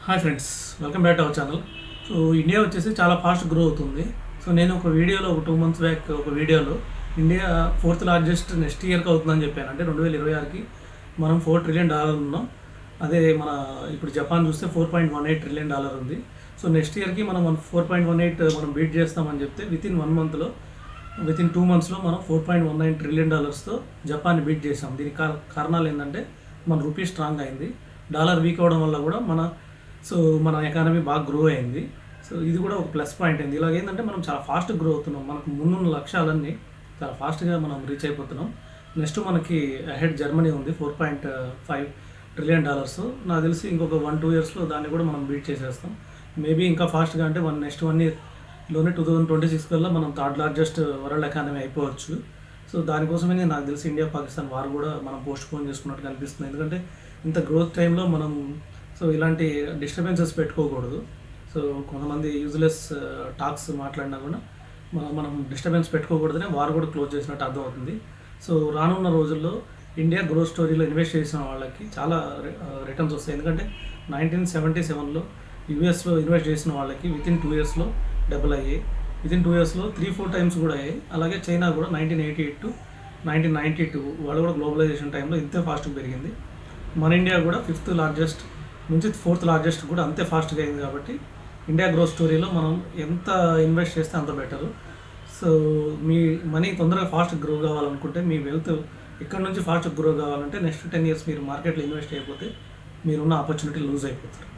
Hi friends, welcome back to our channel. So India వచ్చేసి చాలా fast grow అవుతుంది. So నేను ఒక వీడియోలో ఒక 2 months బ్యాక్ ఒక వీడియోలో ఇండియా 4th లార్జెస్ట్ నెక్స్ట్ ఇయర్కి అవుతుందని చెప్పాను. అంటే 2026కి మనం $4 trillion ఉన్నాం. అదే మన ఇప్పుడు జపాన్ చూస్తే $4.18 trillion ఉంది. సో నెక్స్ట్ ఇయర్కి మనం 4.18 మనం బీట్ చేస్తామని చెప్తే వితిన్ 1 monthలో వితిన్ 2 monthsలో మనం $4.19 trillion జపాన్ని బీట్ చేసాం. దీనికి కారణాలు ఏంటంటే మన రూపీ స్ట్రాంగ్ అయింది, డాలర్ వీక్ అవ్వడం వల్ల కూడా మన ఎకానమీ బాగా గ్రో అయింది. సో ఇది కూడా ఒక ప్లస్ పాయింట్ అయింది. ఇలాగ ఏంటంటే మనం చాలా ఫాస్ట్ గ్రో అవుతున్నాం. మనకు ముందున్న లక్ష్యాలన్నీ చాలా ఫాస్ట్గా మనం రీచ్ అయిపోతున్నాం. నెక్స్ట్ మనకి అహెడ్ జర్మనీ ఉంది, $4.5 trillion. నాకు తెలిసి ఇంకొక 1-2 yearsలో దాన్ని కూడా మనం బీట్ చేసేస్తాం. మేబీ ఇంకా ఫాస్ట్గా అంటే నెక్స్ట్ 1 yearలోనే 2026 కల్లా మనం 3rd లార్జెస్ట్ వరల్డ్ ఎకానమీ అయిపోవచ్చు. సో దానికోసమే నాకు తెలిసి ఇండియా పాకిస్తాన్ వార్ కూడా మనం పోస్ట్ పోన్ చేసుకున్నట్టు కనిపిస్తుంది. ఎందుకంటే ఇంత గ్రోత్ టైంలో మనం ఇలాంటి డిస్టర్బెన్సెస్ పెట్టుకోకూడదు. సో కొంతమంది యూజ్లెస్ టాక్స్ మాట్లాడినా కూడా మనం డిస్టర్బెన్స్ పెట్టుకోకూడదనే వారు కూడా క్లోజ్ చేసినట్టు అర్థమవుతుంది. సో రానున్న రోజుల్లో ఇండియా గ్రోత్ స్టోరీలో ఇన్వెస్ట్ చేసిన వాళ్ళకి చాలా రిటర్న్స్ వస్తాయి. ఎందుకంటే 1977లో యూఎస్లో ఇన్వెస్ట్ చేసిన వాళ్ళకి వితిన్ 2 yearsలో డబుల్ అయ్యాయి. వితిన్ 2 yearsలో 3-4 times కూడా అయ్యాయి. అలాగే చైనా కూడా 1988 to 1992 వాళ్ళు కూడా గ్లోబలైజేషన్ టైంలో ఇంతే ఫాస్ట్గా పెరిగింది. మన ఇండియా కూడా 5th లార్జెస్ట్ నుంచి 4th లార్జెస్ట్ కూడా అంతే ఫాస్ట్గా అయింది. కాబట్టి ఇండియా గ్రోత్ స్టోరీలో మనం ఎంత ఇన్వెస్ట్ చేస్తే అంత బెటరు. సో మీ మనీ తొందరగా ఫాస్ట్ గ్రో కావాలనుకుంటే, మీ వెల్త్ ఇక్కడ నుంచి ఫాస్ట్ గ్రో కావాలంటే నెక్స్ట్ 10 years మీరు మార్కెట్లో ఇన్వెస్ట్ అయిపోతే మీరున్న ఆపర్చునిటీ లూజ్ అయిపోతారు.